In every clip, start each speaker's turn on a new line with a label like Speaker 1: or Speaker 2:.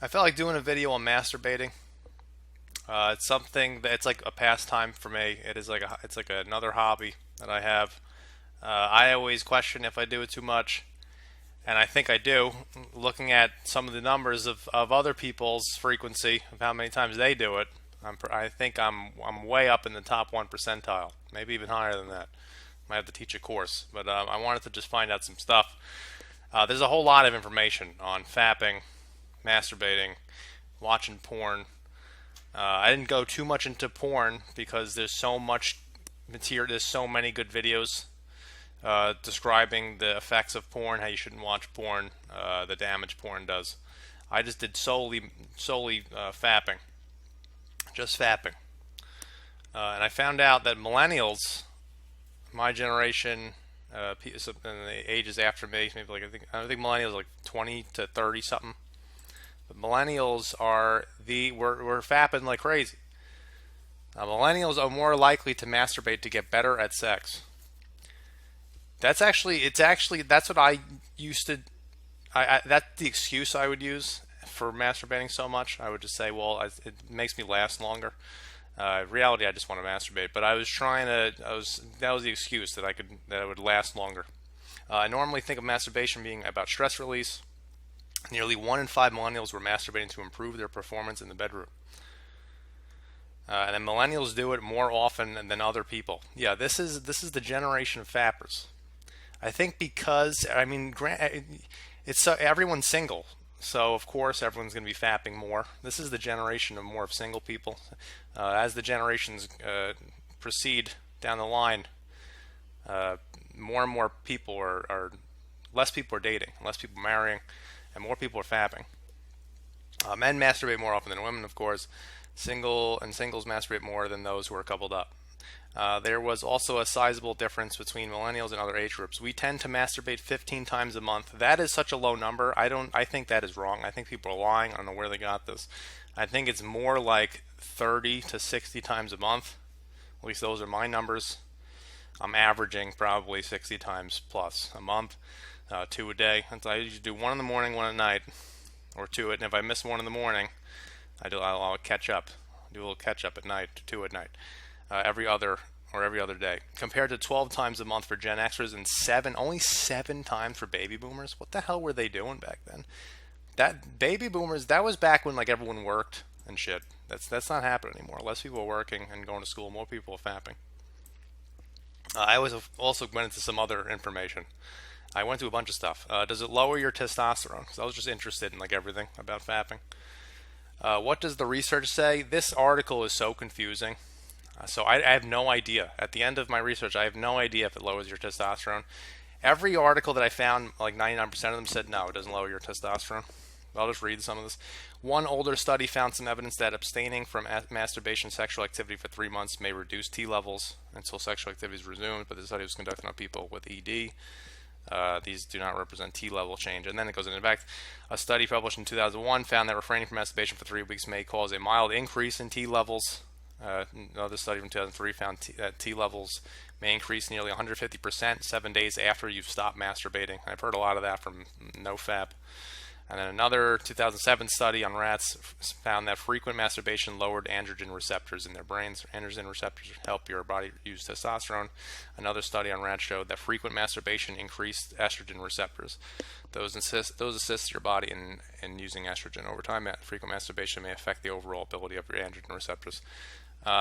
Speaker 1: I felt like doing a video on masturbating. It's something that it's like a pastime for me. It's like another hobby that I have. I always question if I do it too much, and I think I do. Looking at some of the numbers of other people's frequency of how many times they do it, I think I'm way up in the top 1 percentile, maybe even higher than that. Might have to teach a course, but I wanted to just find out some stuff. There's a whole lot of information on fapping, masturbating, watching porn. I didn't go too much into porn because there's so much material. There's so many good videos describing the effects of porn, how you shouldn't watch porn, the damage porn does. I just did solely fapping, just fapping, and I found out that millennials, my generation, in the ages after me, maybe like I think millennials are like 20 to 30 something. But millennials are we're fapping like crazy. Millennials are more likely to masturbate to get better at sex. That's what I used to. That's the excuse I would use for masturbating so much. I would just say, well, it makes me last longer. Reality, I just want to masturbate, but I was trying to. That was the excuse that I would last longer. I normally think of masturbation being about stress release. Nearly 1 in 5 millennials were masturbating to improve their performance in the bedroom. And then millennials do it more often than other people. Yeah, this is the generation of fappers. I think because it's everyone's single, so of course everyone's going to be fapping more. This is the generation of more of single people. As the generations proceed down the line, more and more people are less people are dating, less people marrying, and more people are fapping. Men masturbate more often than women, of course. Singles masturbate more than those who are coupled up. There was also a sizable difference between millennials and other age groups. We tend to masturbate 15 times a month. That is such a low number. I think that is wrong. I think people are lying. I don't know where they got this. I think it's more like 30 to 60 times a month. At least those are my numbers. I'm averaging probably 60 times plus a month, 2 a day. I usually do one in the morning, one at night, or two. And if I miss one in the morning, I'll catch up. Do a little catch up at night, 2 at night, every other day. Compared to 12 times a month for Gen Xers and only 7 times for baby boomers. What the hell were they doing back then? That baby boomers, that was back when like everyone worked and shit. That's not happening anymore. Less people are working and going to school. More people are fapping. I also went into some other information. I went through a bunch of stuff. Does it lower your testosterone? Because I was just interested in like everything about fapping. What does the research say? This article is so confusing. So I have no idea. At the end of my research, I have no idea if it lowers your testosterone. Every article that I found, like 99% of them said no, it doesn't lower your testosterone. I'll just read some of this. One older study found some evidence that abstaining from masturbation sexual activity for 3 months may reduce T levels until sexual activity is resumed, but the study was conducted on people with ED. These do not represent T level change. And then it goes into, in fact, a study published in 2001 found that refraining from masturbation for 3 weeks may cause a mild increase in T levels. Another study from 2003 found that T levels may increase nearly 150% 7 days after you've stopped masturbating. I've heard a lot of that from NoFap. And then another 2007 study on rats found that frequent masturbation lowered androgen receptors in their brains. Androgen receptors help your body use testosterone. Another study on rats showed that frequent masturbation increased estrogen receptors. Those assist your body in using estrogen. Over time, frequent masturbation may affect the overall ability of your androgen receptors.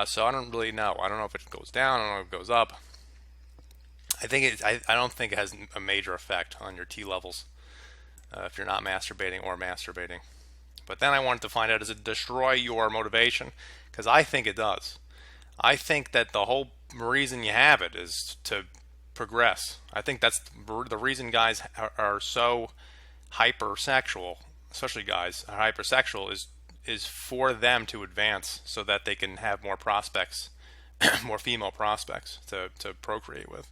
Speaker 1: So I don't really know. I don't know if it goes down. I don't know if it goes up. I don't think it has a major effect on your T levels. If you're not masturbating or masturbating. But then I wanted to find out, does it destroy your motivation? Because I think it does. I think that the whole reason you have it is to progress. I think that's the reason guys are so hypersexual, especially guys are hypersexual, is for them to advance so that they can have more prospects, more female prospects to procreate with.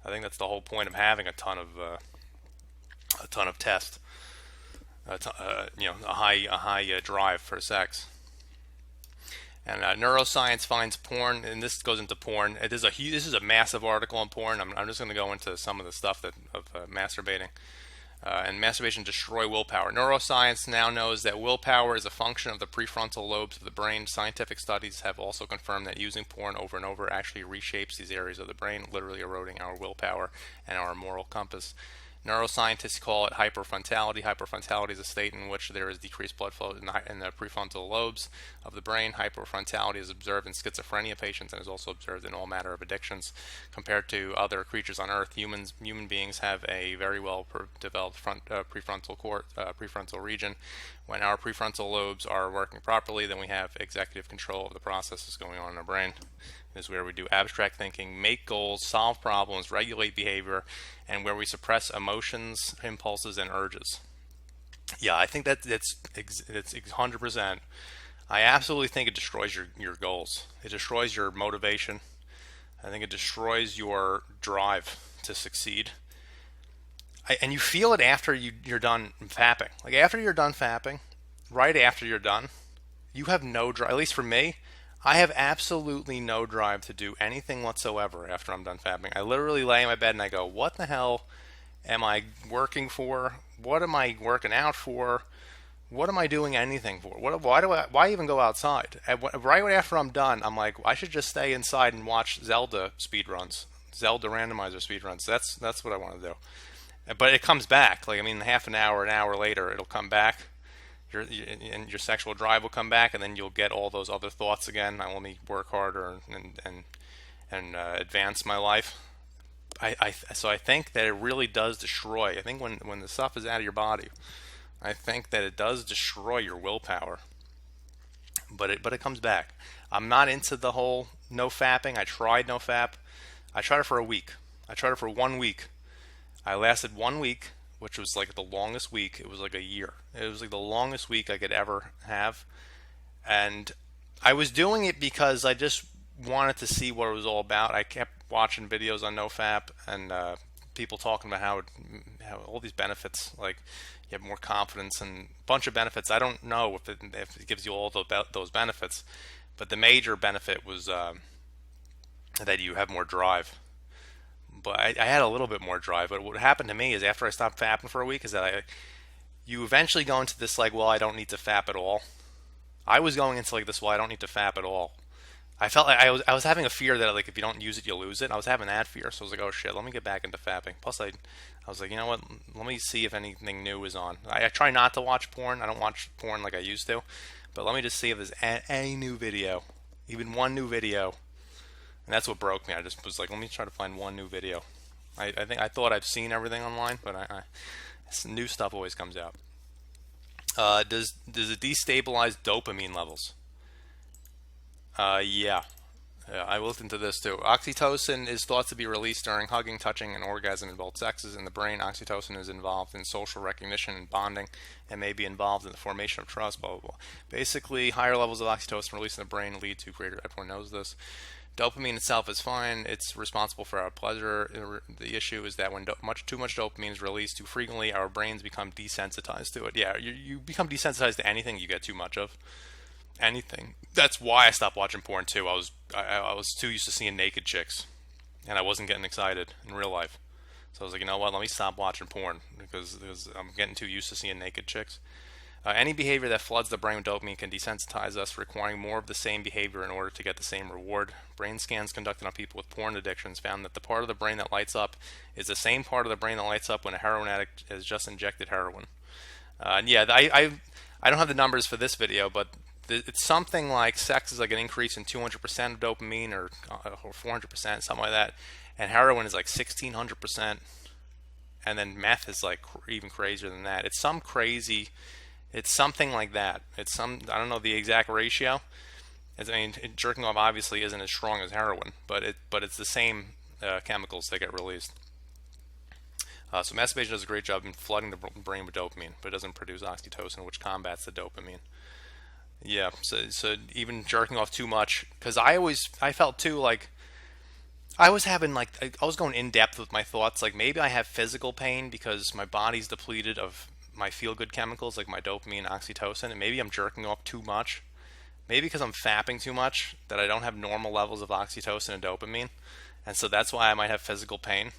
Speaker 1: I think that's the whole point of having a ton of test, a high drive for sex. And neuroscience finds porn, and this goes into porn. This is a massive article on porn. I'm just going to go into some of the stuff of masturbating. And masturbation destroy willpower. Neuroscience now knows that willpower is a function of the prefrontal lobes of the brain. Scientific studies have also confirmed that using porn over and over actually reshapes these areas of the brain, literally eroding our willpower and our moral compass. Neuroscientists call it hyperfrontality. Hyperfrontality is a state in which there is decreased blood flow in the prefrontal lobes of the brain. Hyperfrontality is observed in schizophrenia patients and is also observed in all manner of addictions. Compared to other creatures on Earth, human beings have a very well developed prefrontal region. When our prefrontal lobes are working properly, then we have executive control of the processes going on in our brain. This is where we do abstract thinking, make goals, solve problems, regulate behavior, and where we suppress emotions, impulses, and urges. Yeah, I think that's 100%. I absolutely think it destroys your goals. It destroys your motivation. I think it destroys your drive to succeed. And you feel it after you're done fapping. Like after you're done fapping, right after you're done, you have no drive. At least for me, I have absolutely no drive to do anything whatsoever after I'm done fapping. I literally lay in my bed and I go, what the hell am I working for? What am I working out for? What am I doing anything for? Why even go outside? Right after I'm done, I'm like, I should just stay inside and watch Zelda speedruns, Zelda randomizer speedruns. That's what I want to do. But it comes back. Like, I mean, half an hour later, it'll come back. Your sexual drive will come back, and then you'll get all those other thoughts again. I let me work harder and advance my life. So I think that it really does destroy. I think when the stuff is out of your body, I think that it does destroy your willpower. But it comes back. I'm not into the whole no fapping. I tried no fap. I tried it for a week. I tried it for 1 week. I lasted 1 week, which was like the longest week. It was like a year. It was like the longest week I could ever have. And I was doing it because I just wanted to see what it was all about. I kept watching videos on NoFap and people talking about how all these benefits, like you have more confidence and a bunch of benefits. I don't know if it gives you all those benefits, but the major benefit was that you have more drive. But I had a little bit more drive. But what happened to me is after I stopped fapping for a week is that you eventually go into this like, well, I don't need to fap at all. I was going into like this, well, I don't need to fap at all. I felt like I was having a fear that like if you don't use it, you'll lose it. I was having that fear, so I was like, oh shit, let me get back into fapping. Plus, I was like, you know what? Let me see if anything new is on. I try not to watch porn. I don't watch porn like I used to, but let me just see if there's any new video, even one new video. And that's what broke me. I just was like, let me try to find one new video. I thought I've seen everything online, but new stuff always comes out. Does it destabilize dopamine levels? Yeah. I looked into this too. Oxytocin is thought to be released during hugging, touching, and orgasm in both sexes. In the brain, oxytocin is involved in social recognition and bonding and may be involved in the formation of trust, blah, blah, blah. Basically, higher levels of oxytocin released in the brain lead to greater, everyone knows this. Dopamine itself is fine. It's responsible for our pleasure. The issue is that when too much dopamine is released too frequently, our brains become desensitized to it. Yeah, you become desensitized to anything you get too much of. Anything. That's why I stopped watching porn too. I was too used to seeing naked chicks, and I wasn't getting excited in real life. So I was like, you know what? Let me stop watching porn because I'm getting too used to seeing naked chicks. Any behavior that floods the brain with dopamine can desensitize us, requiring more of the same behavior in order to get the same reward. Brain scans conducted on people with porn addictions found that the part of the brain that lights up is the same part of the brain that lights up when a heroin addict has just injected heroin. And yeah, I don't have the numbers for this video, but it's something like sex is like an increase in 200% of dopamine or 400%, something like that, and heroin is like 1600%, and then meth is like even crazier than that. It's something like that. I don't know the exact ratio. I mean, jerking off obviously isn't as strong as heroin, but it's the same chemicals that get released. So masturbation does a great job in flooding the brain with dopamine, but it doesn't produce oxytocin, which combats the dopamine. Yeah, so even jerking off too much, because I felt too like I was having like I was going in depth with my thoughts. Like maybe I have physical pain because my body's depleted of my feel-good chemicals like my dopamine, oxytocin, and maybe I'm jerking off too much. Maybe because I'm fapping too much that I don't have normal levels of oxytocin and dopamine, and so that's why I might have physical pain.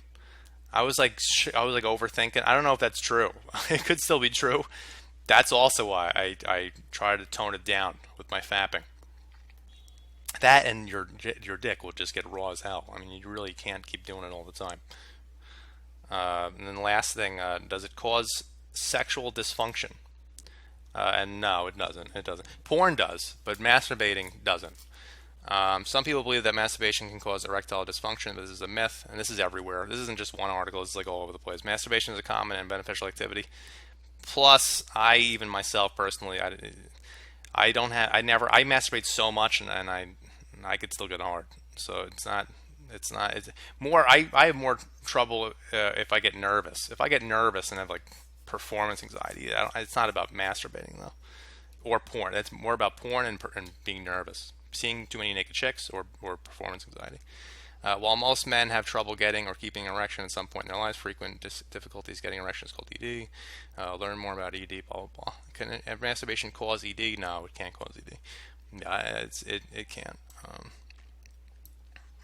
Speaker 1: I was like overthinking. I don't know if that's true. It could still be true. That's also why I try to tone it down with my fapping. That and your dick will just get raw as hell. I mean, you really can't keep doing it all the time. And then the last thing, does it cause sexual dysfunction? And no, it doesn't. It doesn't. Porn does, but masturbating doesn't. Some people believe that masturbation can cause erectile dysfunction, but this is a myth, and this is everywhere. This isn't just one article. It's like all over the place. Masturbation is a common and beneficial activity. Plus, I even myself personally, I don't have, I never, I masturbate so much, and I could still get hard. So it's more, I have more trouble if I get nervous. If I get nervous and have like performance anxiety, it's not about masturbating though, or porn. It's more about porn and being nervous, seeing too many naked chicks, or performance anxiety. While most men have trouble getting or keeping an erection at some point in their lives, frequent difficulties getting erections called ED. Learn more about ED, blah, blah, blah. Can masturbation cause ED? No, it can't cause ED. It can't.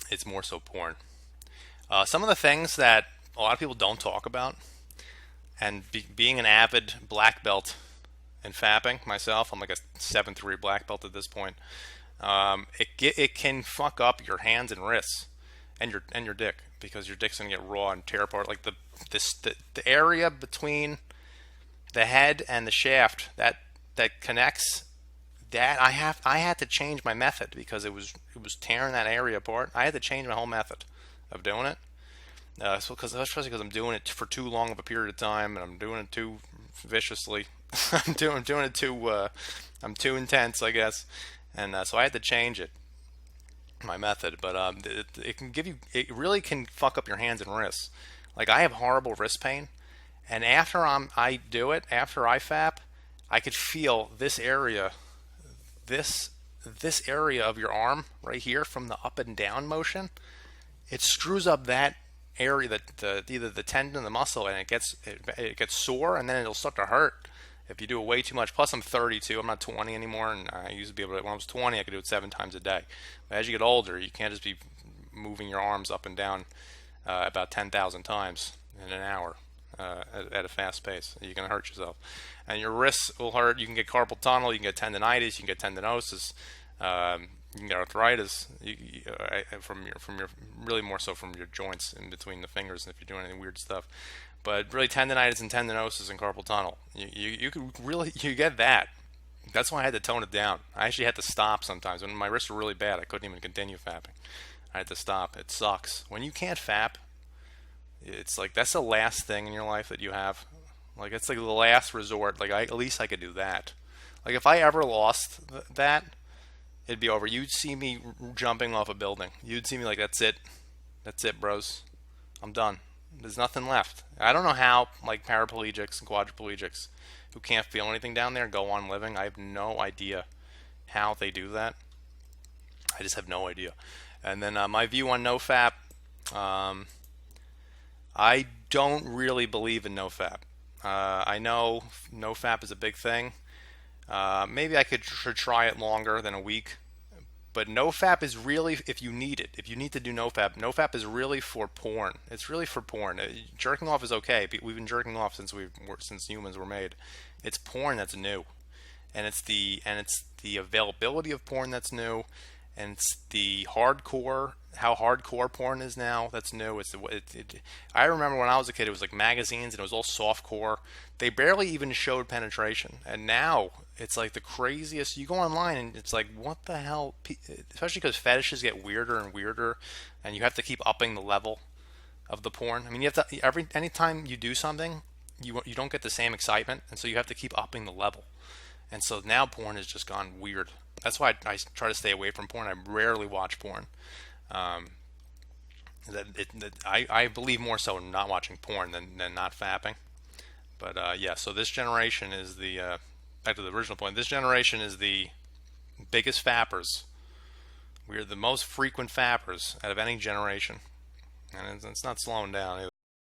Speaker 1: It's more so porn. Some of the things that a lot of people don't talk about, and being an avid black belt in fapping myself, I'm like a 7-3 black belt at this point. It can fuck up your hands and wrists and your dick, because your dick's gonna get raw and tear apart. Like the area between the head and the shaft that connects, that I had to change my method because it was tearing that area apart. I had to change my whole method of doing it. Especially because I'm doing it for too long of a period of time, and I'm doing it too viciously. I'm doing it too. I'm too intense, I guess, and so I had to change my method. But it can give you. It really can fuck up your hands and wrists. Like, I have horrible wrist pain, and after I do it, after I fap, I could feel this area, this area of your arm right here, from the up and down motion. It screws up that area, that either the tendon, the muscle, and it gets sore, and then it'll start to hurt if you do it way too much. Plus, I'm 32. I'm not 20 anymore, and I used to be able to. When I was 20, I could do it 7 times a day. But as you get older, you can't just be moving your arms up and down about 10,000 times in an hour at a fast pace. You're gonna hurt yourself, and your wrists will hurt. You can get carpal tunnel. You can get tendonitis. You can get tendinosis. You can get arthritis from your really more so from your joints in between the fingers, if you're doing any weird stuff. But really, tendonitis and tendinosis and carpal tunnel, you could really, you get that. That's why I had to tone it down. I actually had to stop sometimes when my wrists were really bad. I couldn't even continue fapping. I had to stop. It sucks when you can't fap. It's like that's the last thing in your life that you have. Like, it's like the last resort. Like, at least I could do that. Like, if I ever lost that, it'd be over. You'd see me jumping off a building. You'd see me like, that's it, bros. I'm done. There's nothing left. I don't know how, like, paraplegics and quadriplegics who can't feel anything down there go on living. I have no idea how they do that. I just have no idea. And then my view on nofap. I don't really believe in nofap. I know nofap is a big thing. Maybe I should try it longer than a week. But nofap is really, if you need it, if you need to do nofap is really for porn. It's really for porn. Jerking off is okay. We've been jerking off since humans were made. It's porn that's new, and it's the availability of porn that's new, and it's the hardcore, how hardcore porn is now, that's new. I remember when I was a kid, it was like magazines and it was all softcore. They barely even showed penetration, and now it's like the craziest. You go online and it's like, what the hell? Especially because fetishes get weirder and weirder, and you have to keep upping the level of the porn. I mean, you have to anytime you do something, you don't get the same excitement, and so you have to keep upping the level. And so now porn has just gone weird. That's why I try to stay away from porn. I rarely watch porn. I believe more so in not watching porn than not fapping. But yeah, so this generation is back to the original point. This generation is the biggest fappers. We are the most frequent fappers out of any generation, and it's not slowing down either.